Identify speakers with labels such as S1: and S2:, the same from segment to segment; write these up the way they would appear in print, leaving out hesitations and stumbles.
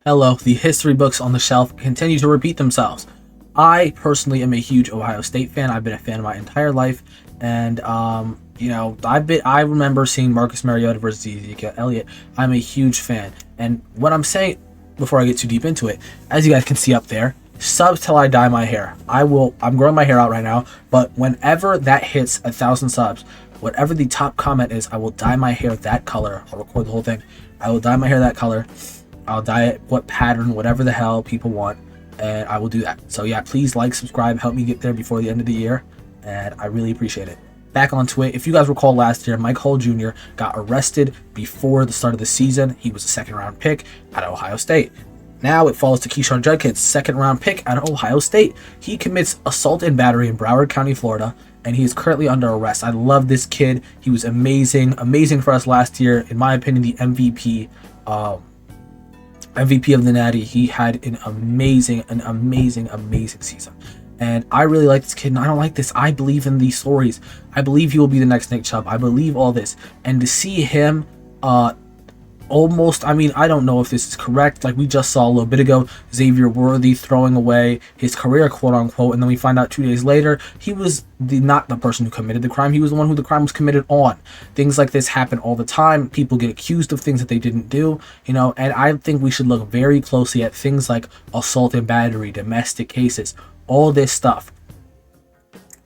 S1: Hello, the history books on the shelf continue to repeat themselves. I personally am a huge Ohio State fan. I've been a fan my entire life, and I remember seeing Marcus Mariota versus Ezekiel Elliott. I'm a huge fan, and what I'm saying before I get too deep into it, as you guys can see up there, subs till I dye my hair. I'm growing my hair out right now, but whenever that hits 1,000 subs, whatever the top comment is, I will dye my hair that color. I'll record the whole thing. I will dye my hair that color. I'll dye it what pattern, whatever the hell people want, and I will do that. So yeah, please like, subscribe, help me get there before the end of the year, and I really appreciate it. Back onto it. If you guys recall last year, Mike Hall Jr. got arrested before the start of the season. He was a second-round pick out of Ohio State. Now it falls to Quishon Judkins, second-round pick out of Ohio State. He commits assault and battery in Broward County, Florida, and he is currently under arrest. I love this kid. He was amazing for us last year. In my opinion, the MVP of the Natty. He had an amazing season, and I really like this kid. And I don't like this. I believe in these stories. I believe he will be the next Nick Chubb. I believe all this, and to see him almost, I don't know if this is correct, like we just saw a little bit ago, Xavier Worthy throwing away his career, quote unquote, and then we find out 2 days later he was not the person who committed the crime. He was the one who the crime was committed on. Things like this happen all the time. People get accused of things that they didn't do, and I think we should look very closely at things like assault and battery, domestic cases, all this stuff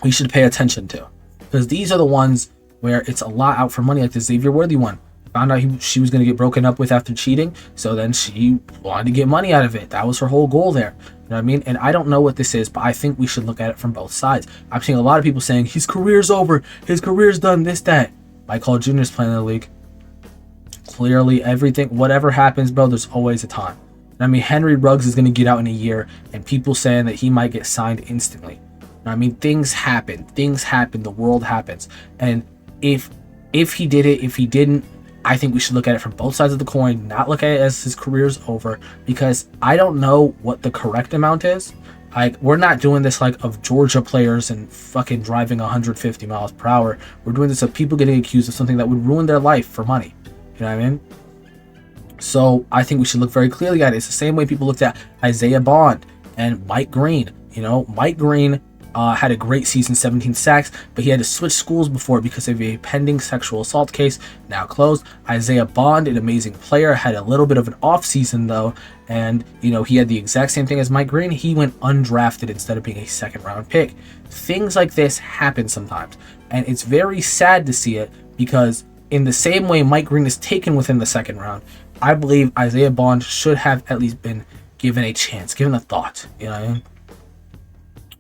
S1: we should pay attention to, because these are the ones where it's a lot out for money, like the Xavier Worthy one. Found out she was going to get broken up with after cheating, so then she wanted to get money out of it. That was her whole goal there. You know what I mean? And I don't know what this is, but I think we should look at it from both sides. I'm seeing a lot of people saying his career's over, his career's done, this, that. Mike Hall Jr. is playing in the league. Clearly, whatever happens, bro, there's always a time. Henry Ruggs is going to get out in a year, and people saying that he might get signed instantly. Things happen. The world happens. And if he did it, if he didn't, I think we should look at it from both sides of the coin, not look at it as his career's over, because I don't know what the correct amount is. Like, we're not doing this like of Georgia players and fucking driving 150 miles per hour. We're doing this of people getting accused of something that would ruin their life for money. You know what I mean? So I think we should look very clearly at it. It's the same way people looked at Isaiah Bond and Mike Green. Mike Green had a great season, 17 sacks, but he had to switch schools before because of a pending sexual assault case, now closed. Isaiah Bond, an amazing player, had a little bit of an off season though, and he had the exact same thing as Mike Green. He went undrafted instead of being a second-round pick. Things like this happen sometimes, and it's very sad to see it, because in the same way Mike Green is taken within the second round, I believe Isaiah Bond should have at least been given a chance, given a thought. You know what I mean?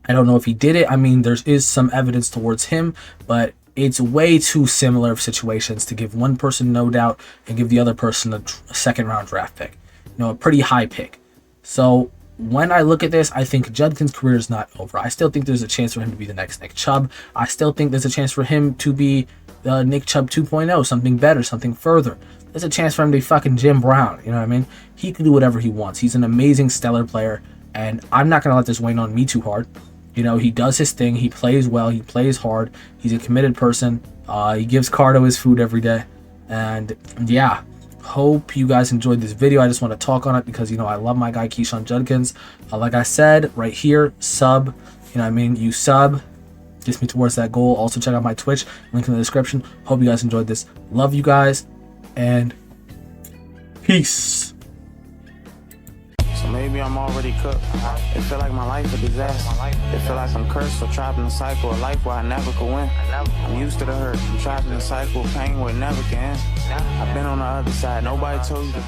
S1: I don't know if he did it. there is some evidence towards him, but it's way too similar of situations to give one person no doubt and give the other person a second-round draft pick. A pretty high pick. So when I look at this, I think Judkins' career is not over. I still think there's a chance for him to be the next Nick Chubb. I still think there's a chance for him to be Nick Chubb 2.0, something better, something further. There's a chance for him to be fucking Jim Brown. You know what I mean? He can do whatever he wants. He's an amazing, stellar player, and I'm not going to let this weigh on me too hard. He does his thing. He plays well. He plays hard. He's a committed person. He gives Cardo his food every day. And yeah, hope you guys enjoyed this video. I just want to talk on it because, I love my guy Quishon Judkins. Like I said, right here, sub. You sub. Gets me towards that goal. Also, check out my Twitch. Link in the description. Hope you guys enjoyed this. Love you guys. And peace.
S2: So maybe I'm already cooked. It feel like my life a disaster. It feel like I'm cursed or trapped in a cycle of life where I never could win. I'm used to the hurt. I'm trapped in a cycle of pain where it never can end. I've been on the other side. Nobody told you to